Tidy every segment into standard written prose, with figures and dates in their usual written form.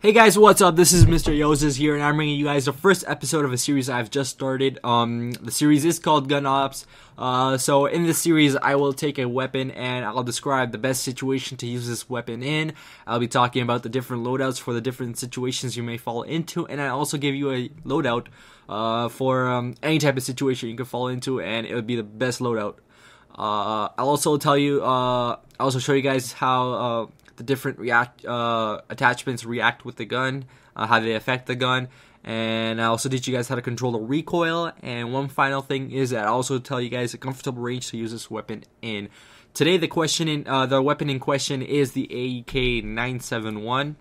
Hey guys, what's up? This is Mr. Yozes here, and I'm bringing you guys the first episode of a series I've just started. The series is called Gun Ops. So in this series, I will take a weapon and I'll describe the best situation to use this weapon in. I'll be talking about the different loadouts for the different situations you may fall into, and I'll also give you a loadout for any type of situation you can fall into, and it would be the best loadout. I'll also tell you, I'll also show you guys how the different attachments react with the gun, how they affect the gun, and I also teach you guys how to control the recoil. And one final thing is that I also tell you guys a comfortable range to use this weapon in. Today, the weapon in question is the AEK-971,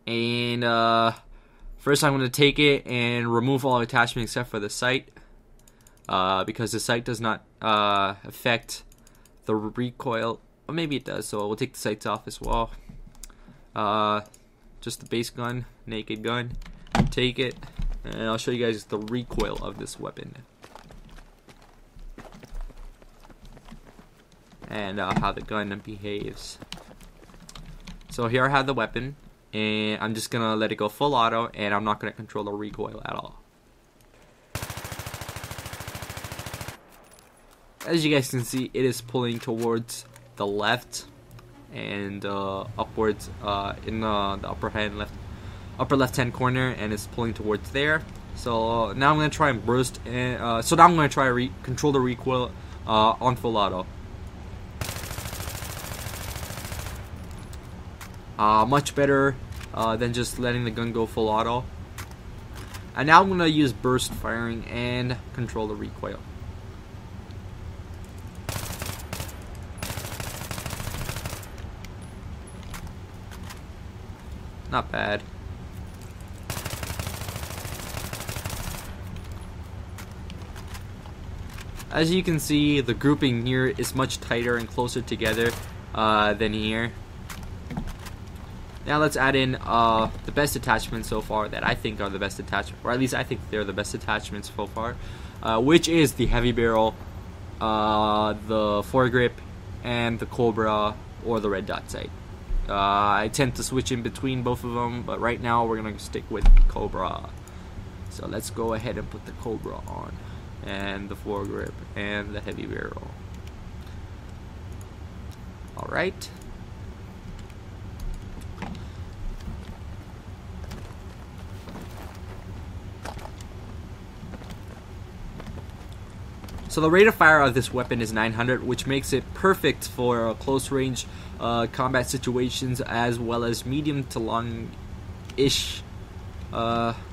and first I'm going to take it and remove all attachments except for the sight, because the sight does not affect the recoil. Well, maybe it does, so we'll take the sights off as well. Just the base gun, naked gun. Take it, and I'll show you guys the recoil of this weapon. And how the gun behaves. So here I have the weapon, and I'm just gonna let it go full auto, and I'm not gonna control the recoil at all. As you guys can see, it is pulling towards the left and upwards in the upper left hand corner, and it's pulling towards there. So now I'm gonna try and burst, and so now I'm gonna try control the recoil on full auto. Much better than just letting the gun go full auto. And now I'm gonna use burst firing and control the recoil. Not bad. As you can see, the grouping here is much tighter and closer together than here. Now let's add in the best attachments so far that I think are the best attachment, or at least I think they're the best attachments so far, which is the heavy barrel, the foregrip, and the Cobra or the red dot sight. I tend to switch in between both of them, but right now we're gonna stick with Cobra. So let's go ahead and put the Cobra on, and the foregrip, and the heavy barrel. Alright. So the rate of fire of this weapon is 900, which makes it perfect for close range combat situations, as well as medium to long-ish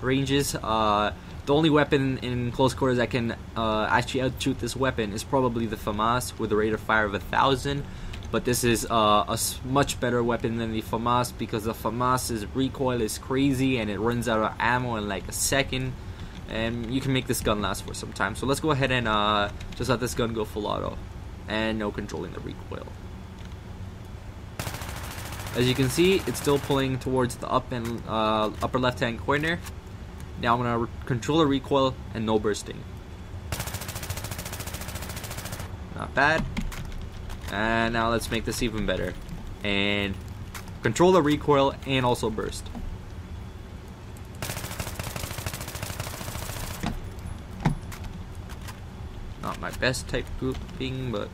ranges. The only weapon in close quarters that can actually outshoot this weapon is probably the FAMAS with a rate of fire of 1000. But this is a much better weapon than the FAMAS, because the FAMAS's recoil is crazy and it runs out of ammo in like a second. And you can make this gun last for some time. So let's go ahead and just let this gun go full auto, and no controlling the recoil. As you can see, it's still pulling towards the upper left hand corner. Now I'm gonna control the recoil and no bursting. Not bad. And now let's make this even better and control the recoil and also burst. Not my best type grouping, but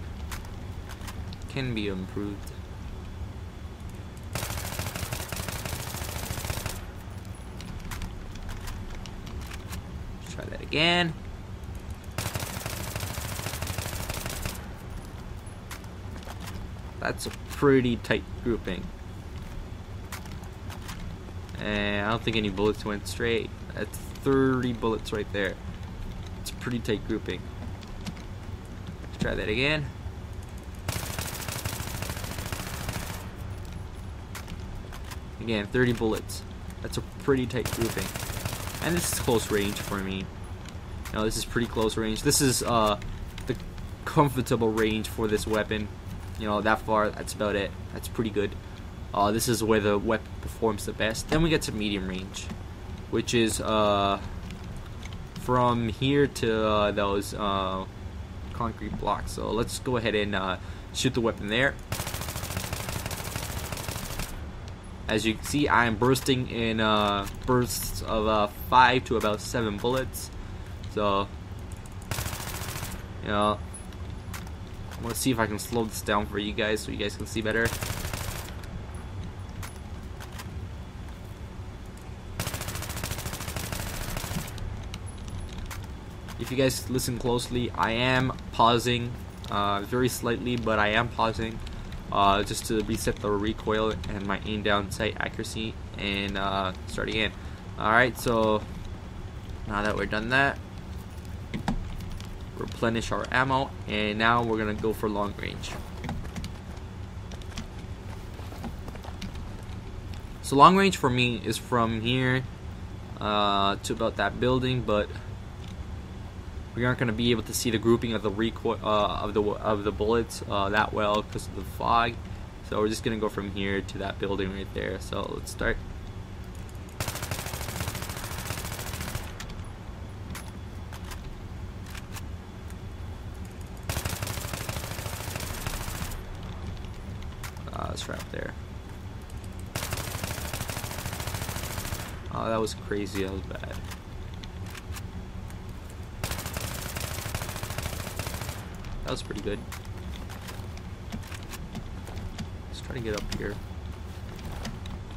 can be improved. Let's try that again. That's a pretty tight grouping. And I don't think any bullets went straight. That's 30 bullets right there. It's a pretty tight grouping. Try that again. Again, 30 bullets. That's a pretty tight grouping. And this is close range for me. No, this is pretty close range. This is the comfortable range for this weapon. You know, that far, that's about it. That's pretty good. This is where the weapon performs the best. Then we get to medium range, which is from here to those concrete blocks. So let's go ahead and shoot the weapon there. As you can see, I am bursting in bursts of 5 to about 7 bullets. So, you know, I'm gonna see if I can slow this down for you guys so you guys can see better. If you guys listen closely, I am pausing very slightly, but I am pausing just to reset the recoil and my aim down sight accuracy, and start again. Alright, so now that we're done that, replenish our ammo, and now we're gonna go for long range. So long range for me is from here to about that building, but we aren't going to be able to see the grouping of the recoil of the bullets that well because of the fog. So we're just going to go from here to that building right there. So let's start. Let's wrap there. Oh, that was crazy. That was bad. That was pretty good. Let's try to get up here.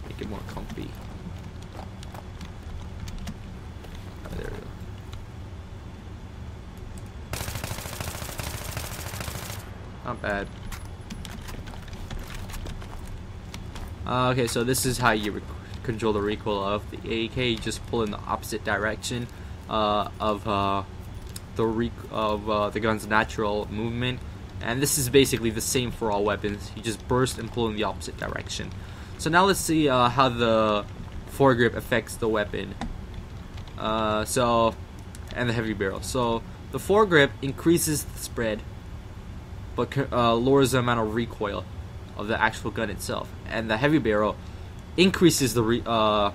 Make it more comfy. Oh, there we go. Not bad. Okay, so this is how you control the recoil of the AEK. You just pull in the opposite direction of the gun's natural movement, and this is basically the same for all weapons. You just burst and pull in the opposite direction. So now let's see how the foregrip affects the weapon. And the heavy barrel. So the foregrip increases the spread, but lowers the amount of recoil of the actual gun itself, and the heavy barrel increases the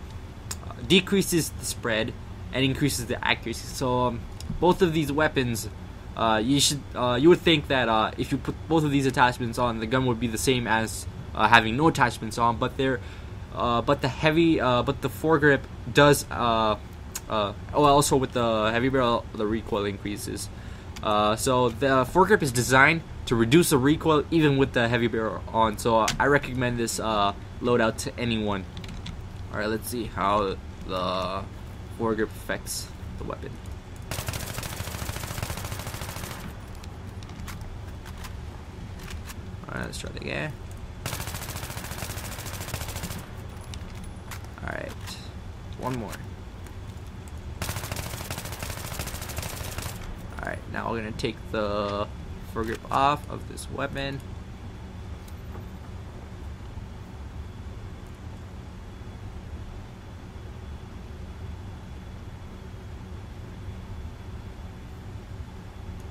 decreases the spread and increases the accuracy. So both of these weapons, you would think that if you put both of these attachments on, the gun would be the same as having no attachments on. But the foregrip does. Also with the heavy barrel, the recoil increases. So the foregrip is designed to reduce the recoil even with the heavy barrel on. So I recommend this loadout to anyone. All right, let's see how the foregrip affects the weapon. Alright, let's try it again. Alright, one more. Alright, now we're going to take the foregrip off of this weapon.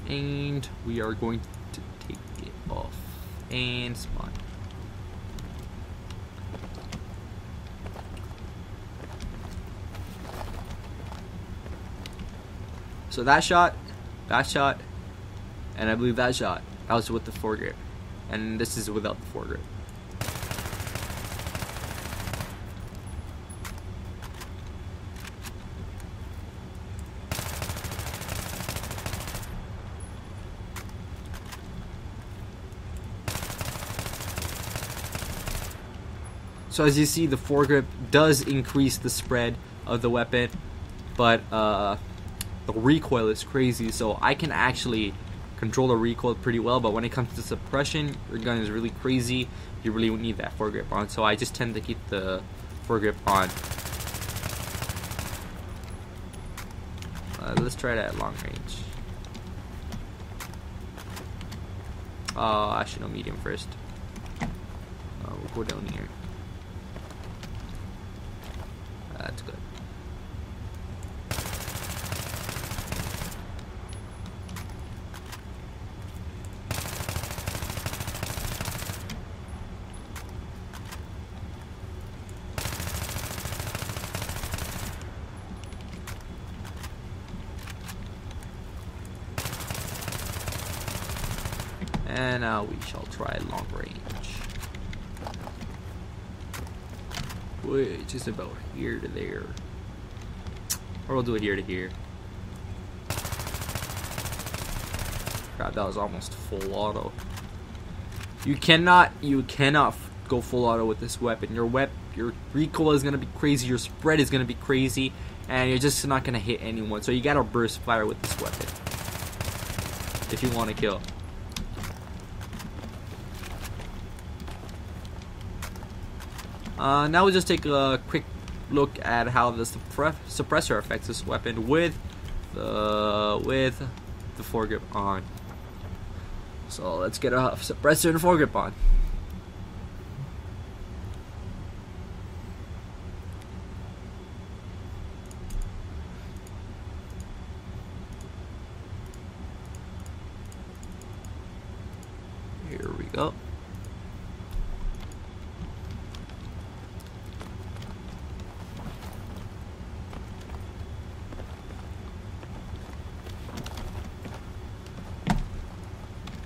And we are going to take it off and spawn. So that shot, and I believe that shot, that was with the foregrip, and this is without the foregrip. So as you see, the foregrip does increase the spread of the weapon, but the recoil is crazy. So I can actually control the recoil pretty well, but when it comes to suppression, your gun is really crazy. You really need that foregrip on. So I just tend to keep the foregrip on. Let's try that at long range. Actually, no, medium first. We'll go down here. That's good. And now we shall try long range. which is about here to there. Or we'll do it here to here. Crap, that was almost full auto. You cannot go full auto with this weapon. Your recoil is gonna be crazy, your spread is gonna be crazy, and you're just not gonna hit anyone. So you gotta burst fire with this weapon if you want to kill. Now we'll just take a quick look at how the suppressor affects this weapon with the foregrip on. So let's get a suppressor and foregrip on. Here we go.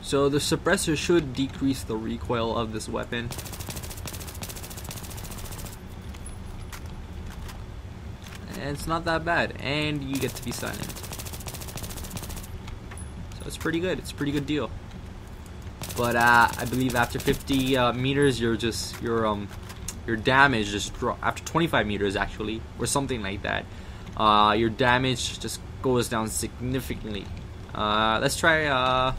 So the suppressor should decrease the recoil of this weapon. And it's not that bad, and you get to be silent. So it's pretty good. It's a pretty good deal. But I believe after 50 meters, your damage just drops. After 25 meters, actually, or something like that, your damage just goes down significantly. Let's try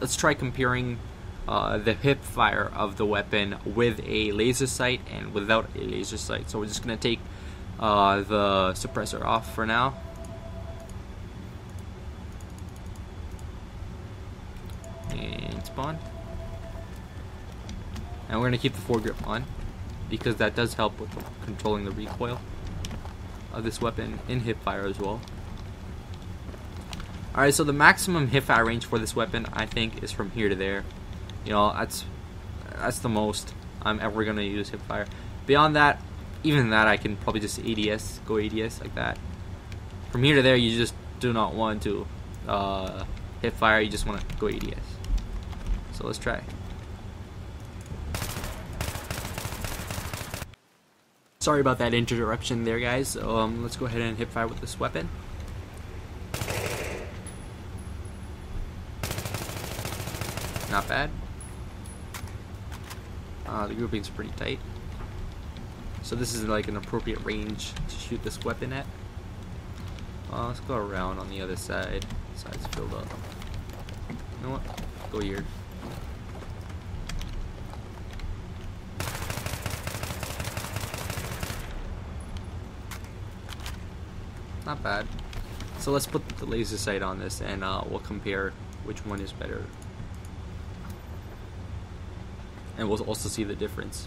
let's try comparing the Hipfire of the weapon with a laser sight and without a laser sight. So we're just gonna take the suppressor off for now. And spawn. And we're gonna keep the foregrip on because that does help with controlling the recoil of this weapon in Hipfire as well. Alright, so the maximum hipfire range for this weapon, I think, is from here to there. You know, that's the most I'm ever going to use hipfire. Beyond that, even that, I can probably just ADS, go ADS like that. From here to there, you just do not want to hipfire, you just want to go ADS. So let's try. Sorry about that interruption there, guys. Let's go ahead and hipfire with this weapon. Not bad. The grouping's pretty tight. So this is like an appropriate range to shoot this weapon at. Let's go around on the other side. Side's filled up. You know what? Go here. Not bad. So let's put the laser sight on this and we'll compare which one is better. And we'll also see the difference.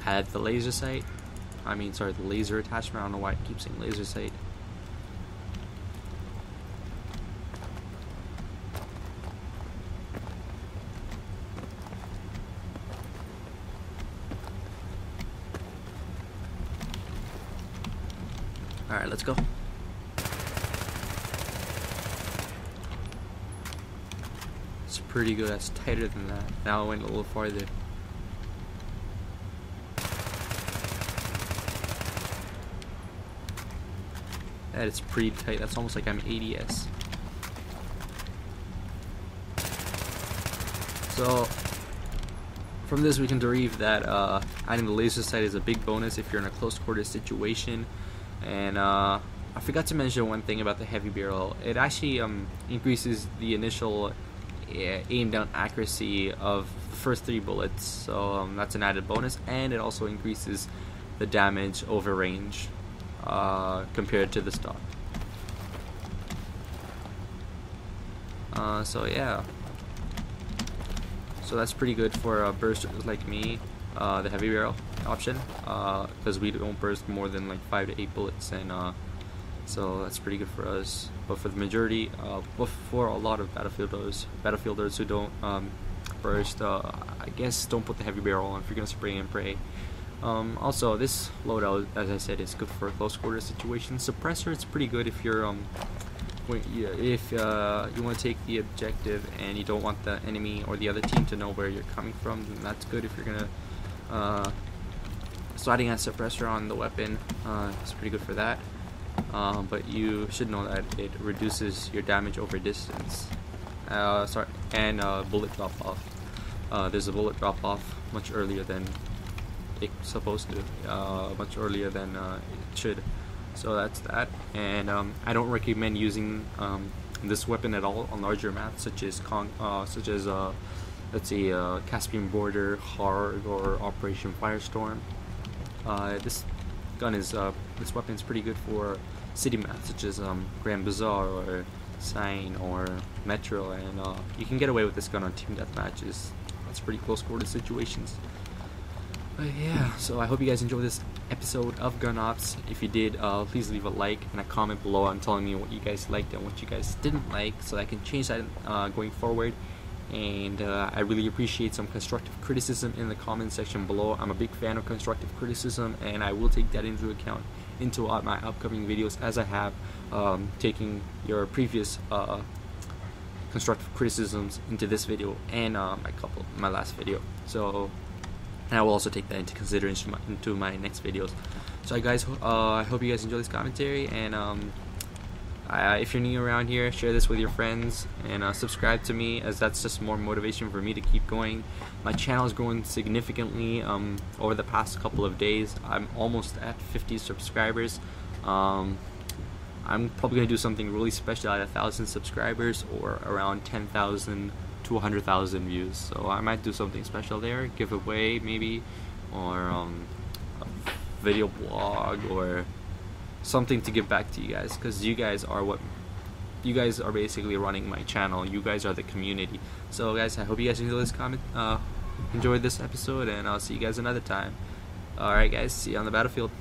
Add the laser sight. The laser attachment. I don't know why it keeps saying laser sight. Alright, let's go. It's pretty good. That's tighter than that. Now it went a little farther. That is pretty tight. That's almost like I'm ADS. So from this we can derive that adding the laser sight is a big bonus if you're in a close quarters situation. And I forgot to mention one thing about the heavy barrel. It actually increases the initial aim down accuracy of the first 3 bullets, so that's an added bonus, and it also increases the damage over range compared to the stock. So yeah, so that's pretty good for bursters like me, the heavy barrel option, because we don't burst more than like 5 to 8 bullets, and so that's pretty good for us. But for the majority, but for a lot of battlefielders who don't burst, I guess don't put the heavy barrel on if you're gonna spray and pray. Also, this loadout, as I said, is good for close quarter situations. Suppressor, it's pretty good if you're if you want to take the objective and you don't want the enemy or the other team to know where you're coming from. Then that's good if you're gonna sliding a suppressor on the weapon. It's pretty good for that. But you should know that it reduces your damage over distance. And bullet drop off. There's a bullet drop off much earlier than it's supposed to, much earlier than it should. So that's that. And I don't recommend using this weapon at all on larger maps, such as let's say Caspian Border, Hard, or Operation Firestorm. This weapon is pretty good for city maps such as Grand Bazaar or Sign or Metro, and you can get away with this gun on team deathmatches. That's pretty close quarter situations. But yeah, so I hope you guys enjoyed this episode of Gun Ops. If you did, please leave a like and a comment below on telling me what you guys liked and what you guys didn't like, so I can change that going forward. And I really appreciate some constructive criticism in the comment section below. I'm a big fan of constructive criticism, and I will take that into account into my upcoming videos, as I have taking your previous constructive criticisms into this video and my last video. So, and I will also take that into consideration into my next videos. So guys, I hope you guys enjoy this commentary, and if you're new around here, share this with your friends, and subscribe to me, as that's just more motivation for me to keep going. My channel is growing significantly over the past couple of days. I'm almost at 50 subscribers. I'm probably going to do something really special at 1,000 subscribers, or around 10,000 to 100,000 views. So I might do something special there, giveaway maybe, or a video blog, or something to give back to you guys, because you guys are basically running my channel. You guys are the community. So guys, I hope you guys enjoyed this episode, and I'll see you guys another time. Alright guys, see you on the battlefield.